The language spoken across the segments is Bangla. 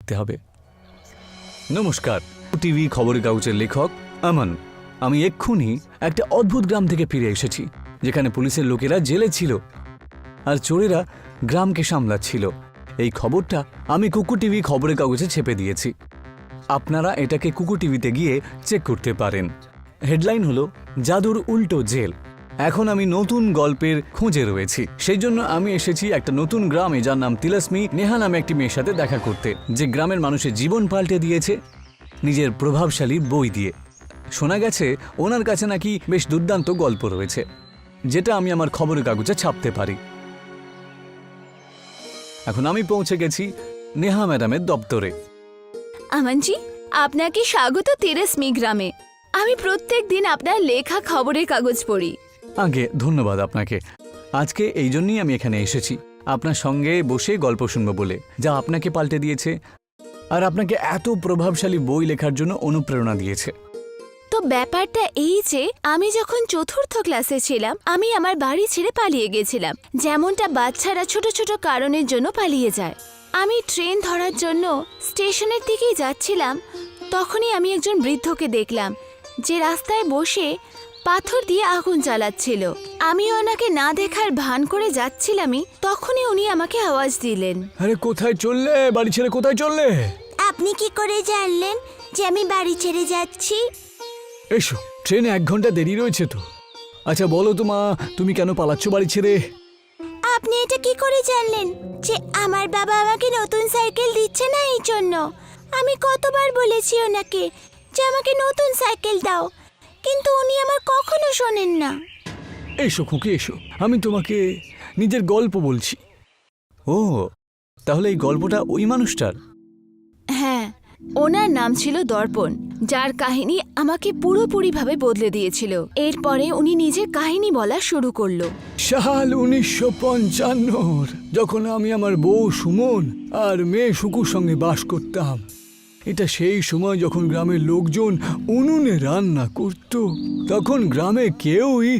লিখতে হবে। নমস্কার, টিভি খবরের কাগজের লেখক আমান। আমি এক্ষুনি একটা অদ্ভুত গ্রাম থেকে ফিরে এসেছি, যেখানে পুলিশের লোকেরা জেলে ছিল আর চোরেরা গ্রামকে সামলাচ্ছিল। এই খবরটা আমি কুকু টিভি খবরের কাগজে ছেপে দিয়েছি। আপনারা এটাকে কুকু টিভিতে গিয়ে চেক করতে পারেন। হেডলাইন হলো জাদুর উল্টো জেল। এখন আমি নতুন গল্পের খোঁজে রয়েছি, সেই জন্য আমি এসেছি একটা নতুন গ্রামে, যার নাম তিলাস্মি। নেহা নামে একটি মেয়ের সাথে দেখা করতে, যে গ্রামের মানুষের জীবন পাল্টে দিয়েছে নিজের প্রভাবশালী বই দিয়ে। শোনা গেছে ওনার কাছে নাকি বেশ দুর্দান্ত গল্প রয়েছে, যেটা আমি আমার খবরের কাগজে ছাপতে পারি। এখন আমি পৌঁছে গেছি নেহা ম্যাডামের দপ্তরে। আমনজি, আপনাকে স্বাগত তিলাস্মি গ্রামে। আমি প্রত্যেক দিন আপনার লেখা খবরের কাগজ পড়ি। আগে ধন্যবাদ আপনাকে। আজকে এই জন্যই আমি এখানে এসেছি, আপনার সঙ্গে বসে গল্প শুনবো বলে, যা আপনাকে পাল্টে দিয়েছে আর আপনাকে এত প্রভাবশালী বই লেখার জন্য অনুপ্রেরণা দিয়েছে। তো ব্যাপারটা এই যে, আমি যখন চতুর্থ ক্লাসে ছিলাম, আমি আমার বাড়ি ছেড়ে পালিয়ে গেছিলাম, যেমনটা বাচ্চারা ছোট ছোট কারণের জন্য পালিয়ে যায়। আমি ট্রেন ধরার জন্য স্টেশনের দিকেই যাচ্ছিলাম, তখনই আমি একজন বৃদ্ধকে দেখলাম, যে রাস্তায় বসে পাথর দিয়ে আগুন জ্বালাচ্ছিল। আমি ওনাকে না দেখার ভান করে যাচ্ছিলামই, তখনই উনি আমাকে আওয়াজ দিলেন। আরে কোথায় চললে? বাড়ি ছেড়ে কোথায় চললে? আপনি কি করে জানলেন যে আমি বাড়ি ছেড়ে যাচ্ছি? এসো, ট্রেনে 1 ঘন্টা দেরি রয়েছে তো। আচ্ছা বলো তো মা, তুমি কেন পালাচ্ছ বাড়ি ছেড়ে? আপনি এটা কি করে জানলেন যে আমার বাবা আমাকে নতুন সাইকেল দিচ্ছে না এই জন্য? আমি কতবার বলেছি ওনাকে যে আমাকে নতুন সাইকেল দাও, কিন্তু উনি আমার কখনো শোনেন না। এসো খুকি এসো, আমি তোমাকে নিজের গল্প বলছি। ও, তাহলে এই গল্পটা ওই মানুষটার? হ্যাঁ, ওনার নাম ছিল দর্পণ, যার কাহিনী আমাকে পুরোপুরিভাবে বদলে দিয়েছিল। এরপরে উনি নিজের কাহিনী বলা শুরু করলো। সাল 1955, যখন আমি আমার বউ সুমন আর মেয়ে শুকুর সঙ্গে বাস করতাম। এটা সেই সময় যখন গ্রামের লোকজন উনুনে রান্না করত। তখন গ্রামে কেউই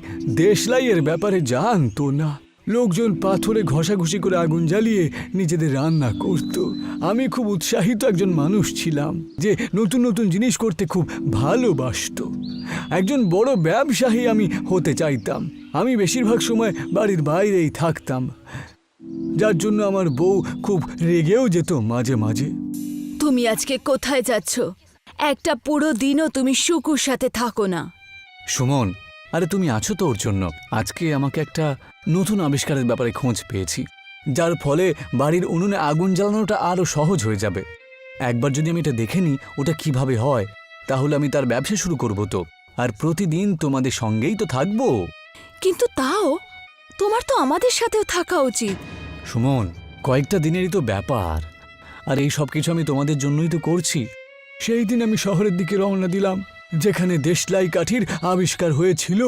দেশলাইয়ের ব্যাপারে জানতো না। লোকজন পাথরে ঘষাঘষি করে আগুন জ্বালিয়ে নিজেদের রান্না করত। আমি খুব উৎসাহিত একজন মানুষ ছিলাম, যে নতুন নতুন জিনিস করতে খুব ভালোবাসত। একজন বড় ব্যবসায়ী আমি হতে চাইতাম। আমি বেশিরভাগ সময় বাড়ির বাইরেই থাকতাম, যার জন্য আমার বউ খুব রেগেও যেত মাঝে মাঝে। তুমি আজকে কোথায় যাচ্ছ? একটা পুরো দিনও তুমি শুকুর সাথে থাকো না। সুমন, আরে তুমি আছো তো ওর জন্য। আজকে আমাকে একটা নতুন আবিষ্কারের ব্যাপারে খোঁজ পেয়েছি, যার ফলে বাড়ির উনুনে আগুন জ্বালানোটা আরও সহজ হয়ে যাবে। একবার যদি আমি এটা দেখে নিই ওটা কিভাবে হয়, তাহলে আমি তার ব্যবসা শুরু করব তো, আর প্রতিদিন তোমাদের সঙ্গেই তো থাকবো। কিন্তু তাও তোমার তো আমাদের সাথেও থাকা উচিত। সুমন, কয়েকটা দিনেরই তো ব্যাপার, আর এই সব কিছু আমি তোমাদের জন্যই তো করছি। সেই দিন আমি শহরের দিকে রওনা দিলাম, যেখানে দেশলাই কাঠির আবিষ্কার হয়েছিল।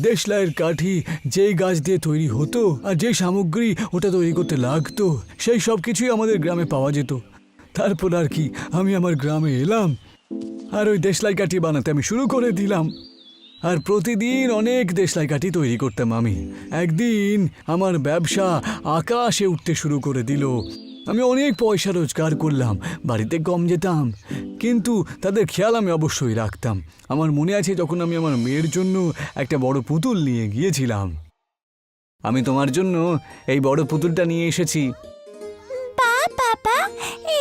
দেশলাইয়ের কাঠি যেই গাছ দিয়ে তৈরি হতো আর যে সামগ্রী ওটা তৈরি করতে লাগতো, সেই সব কিছুই আমাদের গ্রামে পাওয়া যেত। তারপর আর কি, আমি আমার গ্রামে এলাম আর ওই দেশলাই কাঠি বানাতে আমি শুরু করে দিলাম। আর প্রতিদিন অনেক দেশলাই কাঠি তৈরি করতাম আমি। একদিন আমার ব্যবসা আকাশে উঠতে শুরু করে দিল। আমি অনেক পয়সা রোজগার করলাম, বাড়িতে কম যেতাম, কিন্তু তাদের খেয়াল আমি অবশ্যই রাখতাম। আমার মনে আছে যখন আমি আমার মেয়ের জন্য একটা বড় পুতুল নিয়ে গিয়েছিলাম। আমি তোমার জন্য এই বড় পুতুলটা নিয়ে এসেছি। বাবা,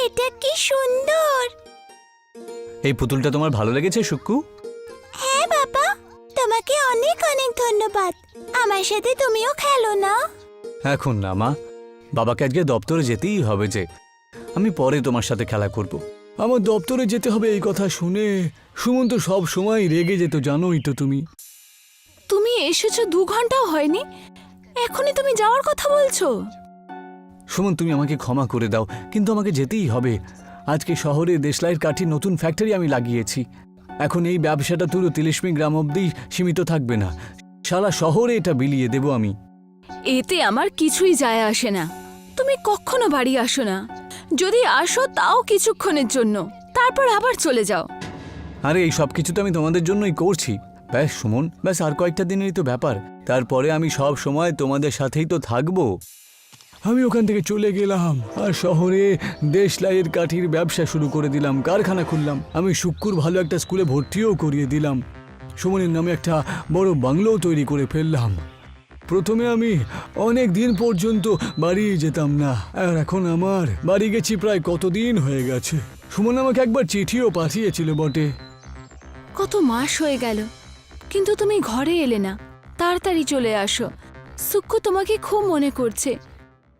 এটা কি সুন্দর! এই পুতুলটা তোমার ভালো লেগেছে শুক্কু? হ্যাঁ বাবা, তোমাকে অনেক অনেক ধন্যবাদ। আমার সাথে তুমিও খেলো না। এখন না মা, বাবাকে আজকে দপ্তরে যেতেই হবে, যে আমি পরে তোমার সাথে খেলা করব। আমার দপ্তরে যেতে হবে এই কথা শুনে সুমন তো সব সময় রেগে যেত, জানোই তো তুমি। তুমি এসেছো 2 ঘন্টাও হয়নি, এখনই তুমি যাওয়ার কথা বলছো? সুমন, তুমি আমাকে ক্ষমা করে দাও, কিন্তু আমাকে যেতেই হবে। আজকে শহরে দেশলাইয়ের কাঠির নতুন ফ্যাক্টরি আমি লাগিয়েছি। এখন এই ব্যবসাটা পুরো তিলাস্মি গ্রাম অবধি সীমিত থাকবে না, সারা শহরে এটা বিলিয়ে দেব আমি। এতে আমার কিছুই যায় আসে না। তুমি কখনো বাড়ি আসো না, যদি আসো তাও কিছুক্ষণের জন্য, তারপর আবার চলে যাও। আরে এই সব কিছু তো আমি তোমাদের জন্যই করছি। ব্যাস সুমন, ব্যাস আর কয়েকটা দিনেরই তো ব্যাপার, তারপরে আমি সব সময় তোমাদের সাথেই তো থাকবো। আমি ওখান থেকে চলে গেলাম আর শহরে দেশলাইয়ের কাঠির ব্যবসা শুরু করে দিলাম, কারখানা খুললাম। আমি শুক্কুর ভালো একটা স্কুলে ভর্তিও করিয়ে দিলাম। সুমনের নামে একটা বড় বাংলোও তৈরি করে ফেললাম। প্রথমে আমি অনেক দিন পর্যন্ত বাড়ি যেতাম না, আর এখন আমার বাড়ি গেছি প্রায় কতদিন হয়ে গেছে। সুমন আমাকে একবার চিঠিও পাঠিয়েছিল বটে। কত মাস হয়ে গেল, কিন্তু তুমি ঘরে এলে না। তাড়াতাড়ি চলে আসো, সুক্কু তোমাকে খুব মনে করছে।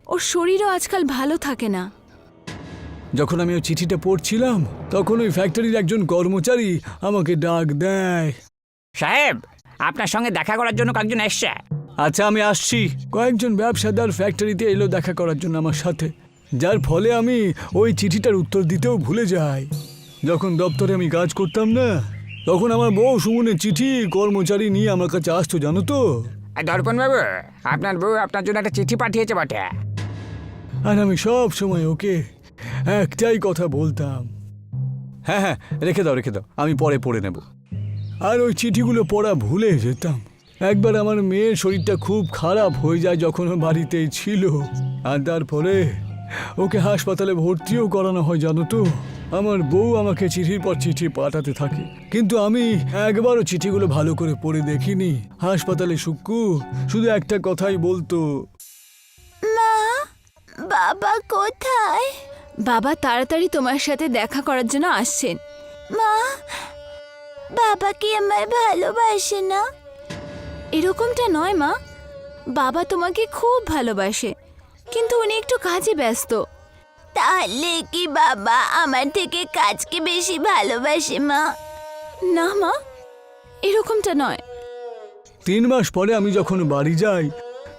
ওর শরীরও আজকাল ভালো থাকে না। যখন আমি ওই চিঠিটা পড়ছিলাম তখন ওই ফ্যাক্টরির একজন কর্মচারী আমাকে ডাক দেয়। সাহেব, আপনার সঙ্গে দেখা করার জন্য কয়েকজন এসছে। আচ্ছা, আমি আসছি। কয়েকজন ব্যবসাদার ফ্যাক্টরিতে এলো দেখা করার জন্য আমার সাথে, যার ফলে আমি ওই চিঠিটার উত্তর দিতেও ভুলে যাই। যখন দপ্তরে আমি কাজ করতাম না, তখন আমার বউ সুমনের চিঠি কর্মচারী নিয়ে আমার কাছে আসতো, জানো তো। দর্পণ বাবু, আপনার বউ আপনার জন্য একটা চিঠি পাঠিয়েছে বটে। আর আমি সব সময় ওকে একটাই কথা বলতাম, হ্যাঁ হ্যাঁ, রেখে দাও, আমি পরে পড়ে নেব। আর ওই চিঠিগুলো পড়া ভুলে যেতাম। একবার আমার মেয়ের শরীরটা খুব খারাপ হয়ে যায় যখন ও বাড়িতেই ছিল, আর তারপরে ওকে হাসপাতালে ভর্তিও করানো হয়, জানো তো। আমার বউ আমাকে চিঠির পর চিঠি পাঠাতে থাকে, কিন্তু আমি একবারও চিঠিগুলো ভালো করে পড়ে দেখিনি। হাসপাতালে শুক্কু শুধু একটা কথাই বলতো, মা, বাবা কোথায়? বাবা তাড়াতাড়ি তোমার সাথে দেখা করার জন্য আসছেন। মা, বাবা কি আমায় ভালোবাসে না? এরকমটা নয় মা, বাবা তোমাকে খুব ভালোবাসে, কিন্তু উনি একটু কাজে ব্যস্ত। তাহলে কি বাবা আমার থেকে কাজকে বেশি ভালোবাসে মা? না মা, এরকমটা নয়। 3 মাস পরে আমি যখন বাড়ি যাই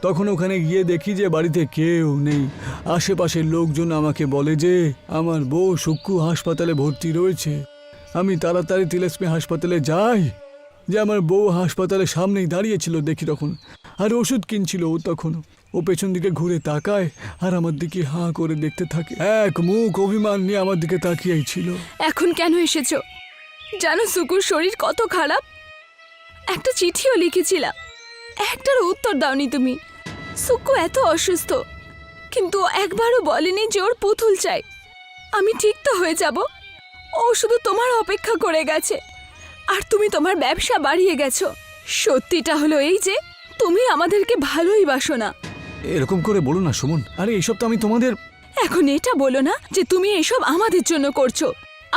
তখন ওখানে গিয়ে দেখি যে বাড়িতে কেউ নেই। আশেপাশের লোকজন আমাকে বলে যে আমার বউ শুক্কু হাসপাতালে ভর্তি রয়েছে। আমি তাড়াতাড়ি তিলেস্মি হাসপাতালে যাই, যে আমার বউ হাসপাতালের সামনেই দাঁড়িয়েছিল দেখি তখন, আর ওষুধ কিনছিল ও তখন। ও পেছন দিকে ঘুরে তাকায় আর আমার দিকে হাঁ করে দেখতে থাকে, এক মুখ অভিমান নিয়ে আমার দিকে তাকিয়েই ছিল। এখন কেন এসেছো? জানো সুকুর শরীর কত খারাপ। একটা চিঠিও লিখেছিলাম, একটার উত্তর দাওনি তুমি। সুকু এত অসুস্থ, কিন্তু একবারও বলেনি যে ওর পুতুল চাই। আমি ঠিক তো হয়ে যাব, ও শুধু তোমার অপেক্ষা করে গেছে, আর তুমি তোমার ব্যবসা বাড়িয়ে গেছো। সত্যিটা হলো এই যে তুমি আমাদেরকে ভালোই বাসো না। এরকম করে বলো না সুমন, আরে এইসব তো আমি তোমাদের। এখন এটা বলো না যে তুমি এসব আমাদের জন্য করছো।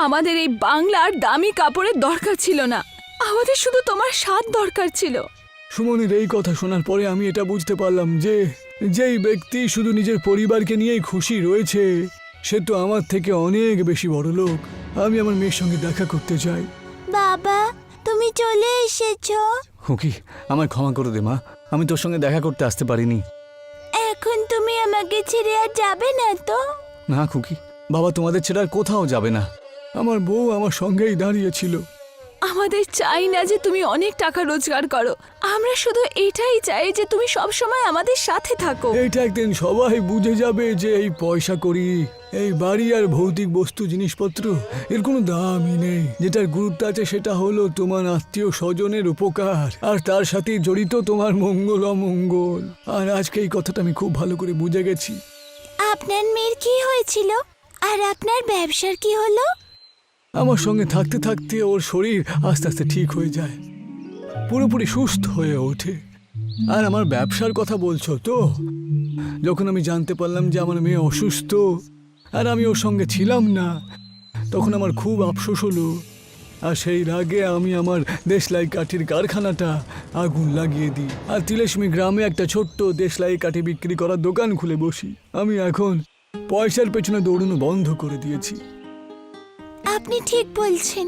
আমাদের এই বাংলার দামি কাপড়ের দরকার ছিল না, আমাদের শুধু তোমার স্বাদ দরকার ছিল। সুমনের এই কথা শোনার পরে আমি এটা বুঝতে পারলাম যে যেই ব্যক্তি শুধু নিজের পরিবারকে নিয়েই খুশি রয়েছে সে তো আমার থেকে অনেক বেশি বড় লোক। আমি আমার মেয়ের সঙ্গে দেখা করতে চাই। বাবা, তুমি চলে এসেছো। হুকি, আমায় ক্ষমা করে দে মা, আমি তোর সঙ্গে দেখা করতে আসতে পারিনি। এখন তুমি আমাকে ছেড়ে আর যাবে না তো? না খুকি, বাবা তোমাদের ছেড়ে আর কোথাও যাবে না। আমার বউ আমার সঙ্গেই দাঁড়িয়েছিল। আমাদের চাই না যে তুমি অনেক টাকা রোজগার করো, আমরা শুধু এটাই চাই যে তুমি সব সময় আমাদের সাথে থাকো। এইটা একদিন সবাই বুঝে যাবে যে এই পয়সা করি, এই বাড়ি আর ভৌতিক বস্তু জিনিসপত্র এর কোনো দামই নেই। যেটার গুরুত্ব আছে সেটা হলো তোমার আত্মীয় স্বজনের উপকার, আর তার সাথে জড়িত তোমার মঙ্গল অমঙ্গল। আর আজকে এই কথাটা আমি খুব ভালো করে বুঝে গেছি। আপনার মেয়ের কি হয়েছিল, আর আপনার ব্যবসার কি হলো? আমার সঙ্গে থাকতে থাকতে ওর শরীর আস্তে আস্তে ঠিক হয়ে যায়, পুরোপুরি সুস্থ হয়ে ওঠে। আর আমার ব্যবসার কথা বলছো তো? যখন আমি জানতে পারলাম যে আমার মেয়ে অসুস্থ আর আমি ওর সঙ্গে ছিলাম না, তখন আমার খুব আফসোস হলো। আর সেই রাগে আমি আমার দেশলাই কাঠির কারখানাটা আগুন লাগিয়ে দিই, আর তিলেস্মি গ্রামে একটা ছোট্ট দেশলাই কাঠি বিক্রি করার দোকান খুলে বসি। আমি এখন পয়সার পেছনে দৌড়ানো বন্ধ করে দিয়েছি। আপনি ঠিক বলছেন।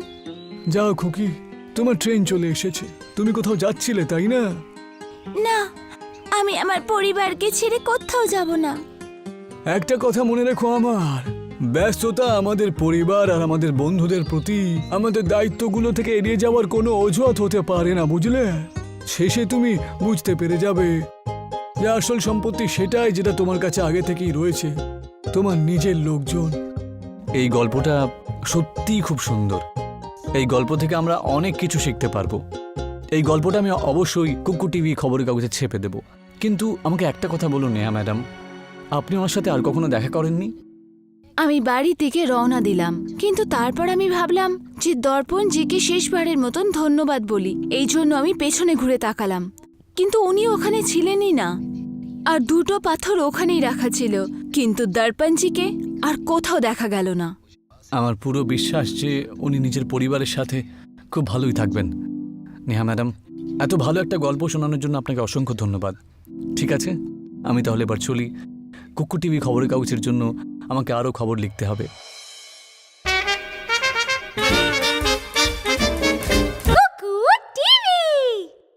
যাও খুকি, তোমার ট্রেন চলে এসেছে, তুমি কোথাও যাচ্ছিলে তাই না? না, আমি আমার পরিবারকে ছেড়ে কোথাও যাব না। একটা কথা মনে রেখো, আমার ব্যস্ততা আমাদের পরিবার আর আমাদের বন্ধুদের প্রতি আমাদের দায়িত্বগুলো থেকে এড়িয়ে যাওয়ার কোনো অজুহাত হতে পারে না, বুঝলে? শেষে তুমি বুঝতে পেরে যাবে যে আসল সম্পত্তি সেটাই যেটা তোমার কাছে আগে থেকেই রয়েছে, তোমার নিজের লোকজন। এই গল্পটা সত্যিই খুব সুন্দর। এই গল্প থেকে আমরা অনেক কিছু শিখতে পারবো। এই গল্পটা আমি অবশ্যই কুকু টিভি খবরের কাগজে ছেপে দেব। কিন্তু আমাকে একটা কথা বলুন নেহা ম্যাডাম, আপনি ওনার সাথে আর কখনো দেখা করেননি? আমি বাড়ির দিকে রওনা দিলাম, কিন্তু তারপর আমি ভাবলাম যে দর্পণজিকে শেষবারের মতন ধন্যবাদ বলি। এই জন্য আমি পেছনে ঘুরে তাকালাম, কিন্তু উনি ওখানে ছিলেনই না। আর দুটো পাথর ওখানেই রাখা ছিল, কিন্তু দর্পণজিকে আর কোথাও দেখা গেল না। আমার পুরো বিশ্বাস যে উনি নিজের পরিবারের সাথে খুব ভালোই থাকবেন। নেহা ম্যাডাম, এত ভালো একটা গল্প শোনানোর জন্য আপনাকে অসংখ্য ধন্যবাদ। ঠিক আছে, আমি তাহলে এবার চলি। কুকুর টিভি খবরের কাগজের জন্য আমাকে আরও খবর লিখতে হবে।